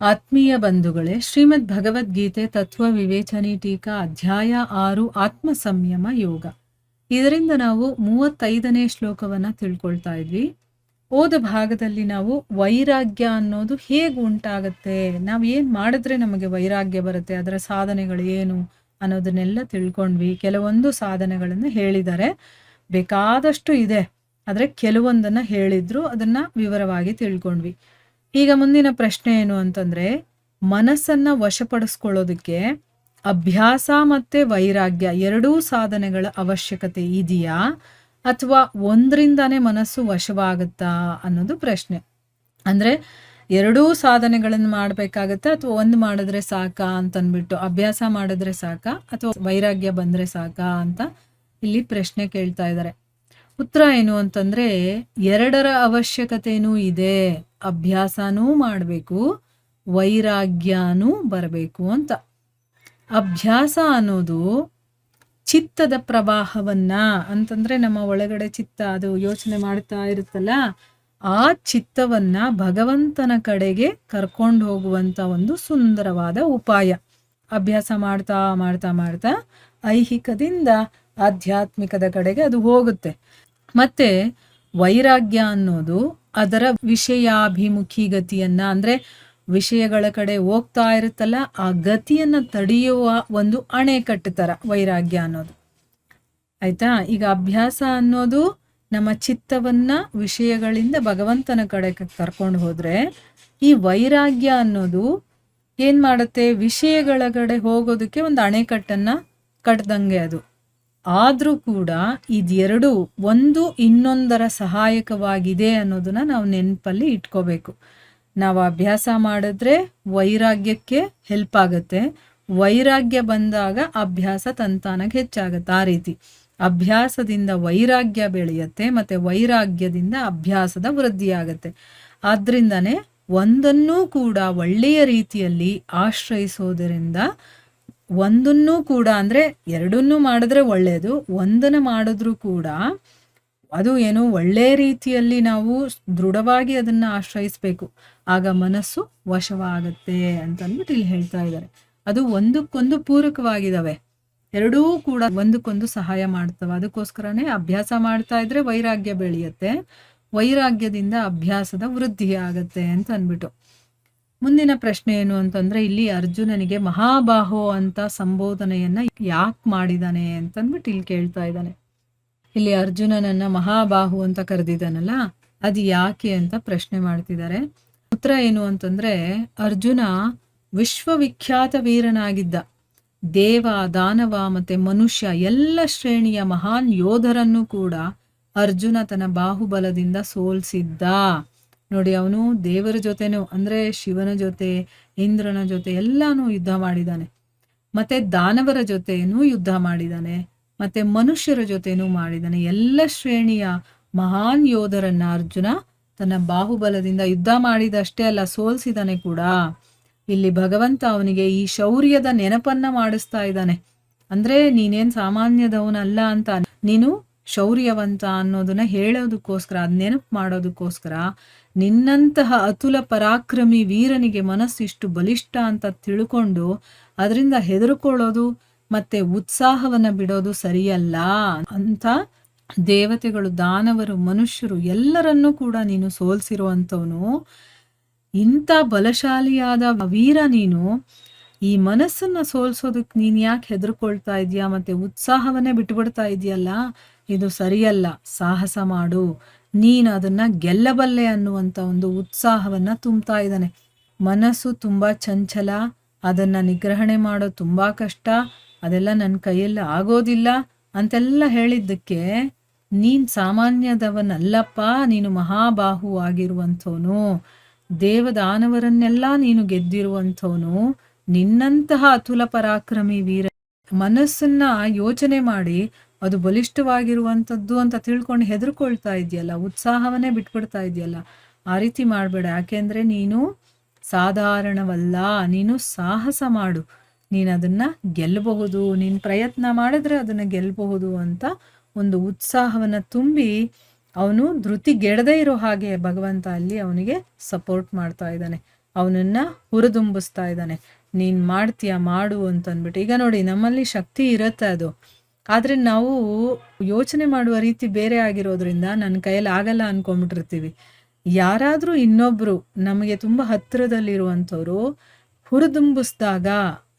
ಆತ್ಮೀಯ ಬಂಧುಗಳೇ, ಶ್ರೀಮದ್ ಭಗವದ್ಗೀತೆ ತತ್ವ ವಿವೇಚನೆ ಟೀಕಾ ಅಧ್ಯಾಯ 6 ಆತ್ಮ ಸಂಯಮ ಯೋಗ. ಇದರಿಂದ ನಾವು 35ನೇ ಶ್ಲೋಕವನ್ನ ತಿಳ್ಕೊಳ್ತಾ ಇದ್ವಿ. ಓದ ಭಾಗದಲ್ಲಿ ನಾವು ವೈರಾಗ್ಯ ಅನ್ನೋದು ಹೇಗೆ ಉಂಟಾಗತ್ತೆ, ನಾವು ಏನ್ ಮಾಡಿದ್ರೆ ನಮಗೆ ವೈರಾಗ್ಯ ಬರುತ್ತೆ, ಅದರ ಸಾಧನೆಗಳು ಏನು ಅನ್ನೋದನ್ನೆಲ್ಲ ತಿಳ್ಕೊಂಡ್ವಿ. ಕೆಲವೊಂದು ಸಾಧನೆಗಳನ್ನು ಹೇಳಿದ್ದಾರೆ, ಬೇಕಾದಷ್ಟು ಇದೆ, ಆದ್ರೆ ಕೆಲವೊಂದನ್ನ ಹೇಳಿದ್ರು, ಅದನ್ನ ವಿವರವಾಗಿ ತಿಳ್ಕೊಂಡ್ವಿ. ಈಗ ಮುಂದಿನ ಪ್ರಶ್ನೆ ಏನು ಅಂತಂದ್ರೆ, ಮನಸ್ಸನ್ನ ವಶಪಡಿಸ್ಕೊಳ್ಳೋದಕ್ಕೆ ಅಭ್ಯಾಸ ಮತ್ತೆ ವೈರಾಗ್ಯ ಎರಡೂ ಸಾಧನೆಗಳ ಅವಶ್ಯಕತೆ ಇದೆಯಾ, ಅಥವಾ ಒಂದರಿಂದಾನೇ ಮನಸ್ಸು ವಶವಾಗುತ್ತಾ ಅನ್ನೋದು ಪ್ರಶ್ನೆ. ಅಂದ್ರೆ ಎರಡೂ ಸಾಧನೆಗಳನ್ನು ಮಾಡ್ಬೇಕಾಗತ್ತಾ, ಅಥವಾ ಒಂದು ಮಾಡಿದ್ರೆ ಸಾಕಾ ಅಂತನ್ಬಿಟ್ಟು, ಅಭ್ಯಾಸ ಮಾಡಿದ್ರೆ ಸಾಕಾ ಅಥವಾ ವೈರಾಗ್ಯ ಬಂದ್ರೆ ಸಾಕಾ ಅಂತ ಇಲ್ಲಿ ಪ್ರಶ್ನೆ ಕೇಳ್ತಾ ಇದ್ದಾರೆ. ಉತ್ತರ ಏನು ಅಂತಂದ್ರೆ, ಎರಡರ ಅವಶ್ಯಕತೆನೂ ಇದೆ. ಅಭ್ಯಾಸನೂ ಮಾಡಬೇಕು, ವೈರಾಗ್ಯನೂ ಬರಬೇಕು ಅಂತ. ಅಭ್ಯಾಸ ಅನ್ನೋದು ಚಿತ್ತದ ಪ್ರವಾಹವನ್ನ, ಅಂತಂದ್ರೆ ನಮ್ಮ ಒಳಗಡೆ ಚಿತ್ತ ಅದು ಯೋಚನೆ ಮಾಡ್ತಾ ಇರುತ್ತಲ್ಲ, ಆ ಚಿತ್ತವನ್ನ ಭಗವಂತನ ಕಡೆಗೆ ಕರ್ಕೊಂಡು ಹೋಗುವಂತ ಒಂದು ಸುಂದರವಾದ ಉಪಾಯ. ಅಭ್ಯಾಸ ಮಾಡ್ತಾ ಮಾಡ್ತಾ ಮಾಡ್ತಾ ಐಹಿಕದಿಂದ ಆಧ್ಯಾತ್ಮಿಕದ ಕಡೆಗೆ ಅದು ಹೋಗುತ್ತೆ. ಮತ್ತೆ ವೈರಾಗ್ಯ ಅನ್ನೋದು ಅದರ ವಿಷಯಾಭಿಮುಖಿ ಗತಿಯನ್ನ, ಅಂದ್ರೆ ವಿಷಯಗಳ ಕಡೆ ಹೋಗ್ತಾ ಇರುತ್ತಲ್ಲ, ಆ ಗತಿಯನ್ನ ತಡೆಯುವ ಒಂದು ಅಣೆಕಟ್ಟು ತರ ವೈರಾಗ್ಯ ಅನ್ನೋದು. ಆಯ್ತಾ? ಈಗ ಅಭ್ಯಾಸ ಅನ್ನೋದು ನಮ್ಮ ಚಿತ್ತವನ್ನ ವಿಷಯಗಳಿಂದ ಭಗವಂತನ ಕಡೆ ಕರ್ಕೊಂಡು ಹೋದ್ರೆ, ಈ ವೈರಾಗ್ಯ ಅನ್ನೋದು ಏನ್ ಮಾಡುತ್ತೆ, ವಿಷಯಗಳ ಕಡೆ ಹೋಗೋದಕ್ಕೆ ಒಂದು ಅಣೆಕಟ್ಟನ್ನ ಕಟ್ದಂಗೆ ಅದು. ಆದ್ರೂ ಕೂಡ ಇದೆರಡು ಒಂದು ಇನ್ನೊಂದರ ಸಹಾಯಕವಾಗಿದೆ ಅನ್ನೋದನ್ನ ನಾವು ನೆನಪಲ್ಲಿ ಇಟ್ಕೋಬೇಕು. ನಾವು ಅಭ್ಯಾಸ ಮಾಡಿದ್ರೆ ವೈರಾಗ್ಯಕ್ಕೆ ಹೆಲ್ಪ್ ಆಗತ್ತೆ, ವೈರಾಗ್ಯ ಬಂದಾಗ ಅಭ್ಯಾಸ ತಂತಾನಾಗಿ ಹೆಚ್ಚಾಗತ್ತೆ. ಆ ರೀತಿ ಅಭ್ಯಾಸದಿಂದ ವೈರಾಗ್ಯ ಬೆಳೆಯುತ್ತೆ, ಮತ್ತೆ ವೈರಾಗ್ಯದಿಂದ ಅಭ್ಯಾಸದ ವೃದ್ಧಿ ಆಗತ್ತೆ. ಆದ್ರಿಂದಾನೇ ಒಂದನ್ನೂ ಕೂಡ ಒಳ್ಳೆಯ ರೀತಿಯಲ್ಲಿ ಆಶ್ರಯಿಸೋದರಿಂದ, ಒಂದನ್ನೂ ಕೂಡ ಅಂದ್ರೆ ಎರಡನ್ನೂ ಮಾಡಿದ್ರೆ ಒಳ್ಳೆಯದು, ಒಂದನ್ನ ಮಾಡಿದ್ರೂ ಕೂಡ ಅದು ಏನು ಒಳ್ಳೆ ರೀತಿಯಲ್ಲಿ ನಾವು ದೃಢವಾಗಿ ಅದನ್ನ ಆಶ್ರಯಿಸ್ಬೇಕು. ಆಗ ಮನಸ್ಸು ವಶವಾಗತ್ತೆ ಅಂತಂದ್ಬಿಟ್ಟು ಇಲ್ಲಿ ಹೇಳ್ತಾ ಇದ್ದಾರೆ. ಅದು ಒಂದಕ್ಕೊಂದು ಪೂರಕವಾಗಿದ್ದಾವೆ, ಎರಡೂ ಕೂಡ ಒಂದಕ್ಕೊಂದು ಸಹಾಯ ಮಾಡ್ತವೆ. ಅದಕ್ಕೋಸ್ಕರನೇ ಅಭ್ಯಾಸ ಮಾಡ್ತಾ ಇದ್ರೆ ವೈರಾಗ್ಯ ಬೆಳೆಯುತ್ತೆ, ವೈರಾಗ್ಯದಿಂದ ಅಭ್ಯಾಸದ ವೃದ್ಧಿ ಆಗತ್ತೆ ಅಂತ ಅಂದ್ಬಿಟ್ಟು. ಮುಂದಿನ ಪ್ರಶ್ನೆ ಏನು ಅಂತಂದ್ರೆ, ಇಲ್ಲಿ ಅರ್ಜುನನಿಗೆ ಮಹಾಬಾಹೋ ಅಂತ ಸಂಬೋಧನೆಯನ್ನ ಯಾಕೆ ಮಾಡಿದಾನೆ ಅಂತಂದ್ಬಿಟ್ಟು ಇಲ್ಲಿ ಕೇಳ್ತಾ ಇದ್ದಾನೆ. ಇಲ್ಲಿ ಅರ್ಜುನನನ್ನ ಮಹಾಬಾಹು ಅಂತ ಕರೆದಿದ್ದಾನಲ್ಲ, ಅದು ಯಾಕೆ ಅಂತ ಪ್ರಶ್ನೆ ಮಾಡ್ತಿದ್ದಾರೆ. ಉತ್ತರ ಏನು ಅಂತಂದ್ರೆ, ಅರ್ಜುನ ವಿಶ್ವವಿಖ್ಯಾತ ವೀರನಾಗಿದ್ದ. ದೇವ, ದಾನವ ಮತ್ತೆ ಮನುಷ್ಯ ಎಲ್ಲ ಶ್ರೇಣಿಯ ಮಹಾನ್ ಯೋಧರನ್ನು ಕೂಡ ಅರ್ಜುನ ತನ್ನ ಬಾಹುಬಲದಿಂದ ಸೋಲ್ಸಿದ್ದ. ನೋಡಿ, ಅವನು ದೇವರ ಜೊತೆನೂ ಅಂದ್ರೆ ಶಿವನ ಜೊತೆ, ಇಂದ್ರನ ಜೊತೆ ಎಲ್ಲಾನು ಯುದ್ಧ ಮಾಡಿದಾನೆ, ಮತ್ತೆ ದಾನವರ ಜೊತೆನೂ ಯುದ್ಧ ಮಾಡಿದಾನೆ, ಮತ್ತೆ ಮನುಷ್ಯರ ಜೊತೆನೂ ಮಾಡಿದಾನೆ. ಎಲ್ಲ ಶ್ರೇಣಿಯ ಮಹಾನ್ ಯೋಧರನ್ನ ಅರ್ಜುನ ತನ್ನ ಬಾಹುಬಲದಿಂದ ಯುದ್ಧ ಮಾಡಿದಷ್ಟೇ ಅಲ್ಲ, ಸೋಲ್ಸಿದಾನೆ ಕೂಡ. ಇಲ್ಲಿ ಭಗವಂತ ಅವನಿಗೆ ಈ ಶೌರ್ಯದ ನೆನಪನ್ನ ಮಾಡಿಸ್ತಾ ಇದ್ದಾನೆ. ಅಂದ್ರೆ ನೀನೇನ್ ಸಾಮಾನ್ಯದವನಲ್ಲ ಅಂತ, ನೀನು ಶೌರ್ಯವಂತ ಅನ್ನೋದನ್ನ ಹೇಳೋದಕ್ಕೋಸ್ಕರ, ಅದ್ ನೆನಪು ಮಾಡೋದಕ್ಕೋಸ್ಕರ, ನಿನ್ನಂತಹ ಅತುಲ ಪರಾಕ್ರಮಿ ವೀರನಿಗೆ ಮನಸ್ಸಿಷ್ಟು ಬಲಿಷ್ಠ ಅಂತ ತಿಳ್ಕೊಂಡು ಅದರಿಂದ ಹೆದರ್ಕೊಳ್ಳೋದು ಮತ್ತೆ ಉತ್ಸಾಹವನ್ನ ಬಿಡೋದು ಸರಿಯಲ್ಲ ಅಂತ. ದೇವತೆಗಳು, ದಾನವರು, ಮನುಷ್ಯರು ಎಲ್ಲರನ್ನೂ ಕೂಡ ನೀನು ಸೋಲ್ಸಿರುವಂತವನು. ಇಂಥ ಬಲಶಾಲಿಯಾದ ವೀರ ನೀನು, ಈ ಮನಸ್ಸನ್ನ ಸೋಲ್ಸೋದಕ್ಕೆ ನೀನ್ ಯಾಕೆ ಹೆದರ್ಕೊಳ್ತಾ ಇದೀಯಾ, ಮತ್ತೆ ಉತ್ಸಾಹವನ್ನೇ ಬಿಟ್ಬಿಡ್ತಾ ಇದೆಯಲ್ಲ, ಇದು ಸರಿಯಲ್ಲ. ಸಾಹಸ ಮಾಡು, ನೀನು ಅದನ್ನ ಗೆಲ್ಲಬಲ್ಲೆ ಅನ್ನುವಂತ ಒಂದು ಉತ್ಸಾಹವನ್ನ ತುಂಬ್ತಾ ಇದ್ದಾನೆ. ಮನಸ್ಸು ತುಂಬಾ ಚಂಚಲ, ಅದನ್ನ ನಿಗ್ರಹಣೆ ಮಾಡೋದು ತುಂಬಾ ಕಷ್ಟ, ಅದೆಲ್ಲ ನನ್ನ ಕೈಯಲ್ಲಿ ಆಗೋದಿಲ್ಲ ಅಂತೆಲ್ಲ ಹೇಳಿದ್ದಕ್ಕೆ, ನೀನ್ ಸಾಮಾನ್ಯದವನಲ್ಲಪ್ಪ, ನೀನು ಮಹಾಬಾಹು ಆಗಿರುವಂಥವನು, ದೇವದಾನವರನ್ನೆಲ್ಲ ನೀನು ಗೆದ್ದಿರುವಂಥವನು, ನಿನ್ನಂತಹ ಅತುಲ ಪರಾಕ್ರಮಿ ವೀರ. ಮನಸ್ಸನ್ನ ಯೋಚನೆ ಮಾಡಿ ಅದು ಬಲಿಷ್ಠವಾಗಿರುವಂಥದ್ದು ಅಂತ ತಿಳ್ಕೊಂಡು ಹೆದರ್ಕೊಳ್ತಾ ಇದೆಯಲ್ಲ, ಉತ್ಸಾಹವನ್ನೇ ಬಿಟ್ಬಿಡ್ತಾ ಇದೆಯಲ್ಲ, ಆ ರೀತಿ ಮಾಡಬೇಡ. ಯಾಕೆಂದ್ರೆ ನೀನು ಸಾಧಾರಣವಲ್ಲ, ನೀನು ಸಾಹಸ ಮಾಡು, ನೀನು ಅದನ್ನ ಗೆಲ್ಲಬಹುದು, ನೀನು ಪ್ರಯತ್ನ ಮಾಡಿದ್ರೆ ಅದನ್ನ ಗೆಲ್ಲಬಹುದು ಅಂತ ಒಂದು ಉತ್ಸಾಹವನ್ನ ತುಂಬಿ ಅವನು ಧೃತಿಗೆಡದೇ ಇರೋ ಹಾಗೆ ಭಗವಂತ ಅಲ್ಲಿ ಅವನಿಗೆ ಸಪೋರ್ಟ್ ಮಾಡ್ತಾ ಇದ್ದಾನೆ. ಅವನನ್ನ ಹುರಿದುಂಬಿಸ್ತಾ ಇದ್ದಾನೆ. ನೀನ್ ಮಾಡ್ತೀಯ ಮಾಡು ಅಂತಂದ್ಬಿಟ್ಟು. ಈಗ ನೋಡಿ, ನಮ್ಮಲ್ಲಿ ಶಕ್ತಿ ಇರತ್ತೆ ಅದು, ಆದ್ರೆ ನಾವು ಯೋಚನೆ ಮಾಡುವ ರೀತಿ ಬೇರೆ ಆಗಿರೋದ್ರಿಂದ ನನ್ನ ಕೈಯಲ್ಲಿ ಆಗಲ್ಲ ಅನ್ಕೊಂಡ್ಬಿಟ್ಟಿರ್ತೀವಿ. ಯಾರಾದ್ರೂ ಇನ್ನೊಬ್ರು ನಮಗೆ ತುಂಬಾ ಹತ್ತಿರದಲ್ಲಿರುವಂಥವ್ರು ಹುರಿದುಂಬಿಸಿದಾಗ,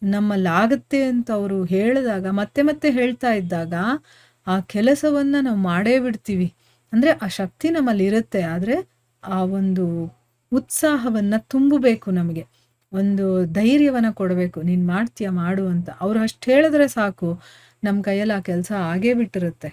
ನಮ್ಮಲ್ಲಾಗತ್ತೆ ಅಂತ ಅವರು ಹೇಳಿದಾಗ, ಮತ್ತೆ ಮತ್ತೆ ಹೇಳ್ತಾ ಇದ್ದಾಗ ಆ ಕೆಲಸವನ್ನ ನಾವು ಮಾಡೇ ಬಿಡ್ತೀವಿ. ಅಂದ್ರೆ ಆ ಶಕ್ತಿ ನಮ್ಮಲ್ಲಿ ಇರುತ್ತೆ, ಆದ್ರೆ ಆ ಒಂದು ಉತ್ಸಾಹವನ್ನ ತುಂಬಬೇಕು, ನಮಗೆ ಒಂದು ಧೈರ್ಯವನ್ನ ಕೊಡಬೇಕು. ನೀನ್ ಮಾಡ್ತೀಯ ಮಾಡು ಅಂತ ಅವ್ರು ಅಷ್ಟು ಹೇಳಿದ್ರೆ ಸಾಕು, ನಮ್ಮ ಕೈಯಲ್ಲಿ ಆ ಕೆಲಸ ಆಗೇ ಬಿಟ್ಟಿರುತ್ತೆ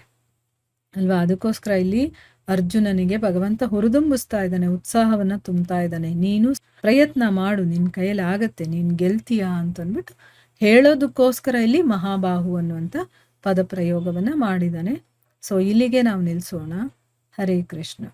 ಅಲ್ವಾ. ಅದಕ್ಕೋಸ್ಕರ ಇಲ್ಲಿ ಅರ್ಜುನನಿಗೆ ಭಗವಂತ ಹುರಿದುಂಬಿಸ್ತಾ ಇದ್ದಾನೆ, ಉತ್ಸಾಹವನ್ನ ತುಂಬ್ತಾ ಇದ್ದಾನೆ. ನೀನು ಪ್ರಯತ್ನ ಮಾಡು, ನಿನ್ ಕೈಯಲ್ಲಿ ಆಗತ್ತೆ, ನೀನ್ ಗೆಲ್ತೀಯ ಅಂತಂದ್ಬಿಟ್ಟು ಹೇಳೋದಕ್ಕೋಸ್ಕರ ಇಲ್ಲಿ ಮಹಾಬಾಹು ಅನ್ನುವಂಥ ಪದ ಪ್ರಯೋಗವನ್ನ ಮಾಡಿದ್ದಾನೆ. ಸೊ ಇಲ್ಲಿಗೆ ನಾವು ನಿಲ್ಲಿಸೋಣ. ಹರೇ ಕೃಷ್ಣ.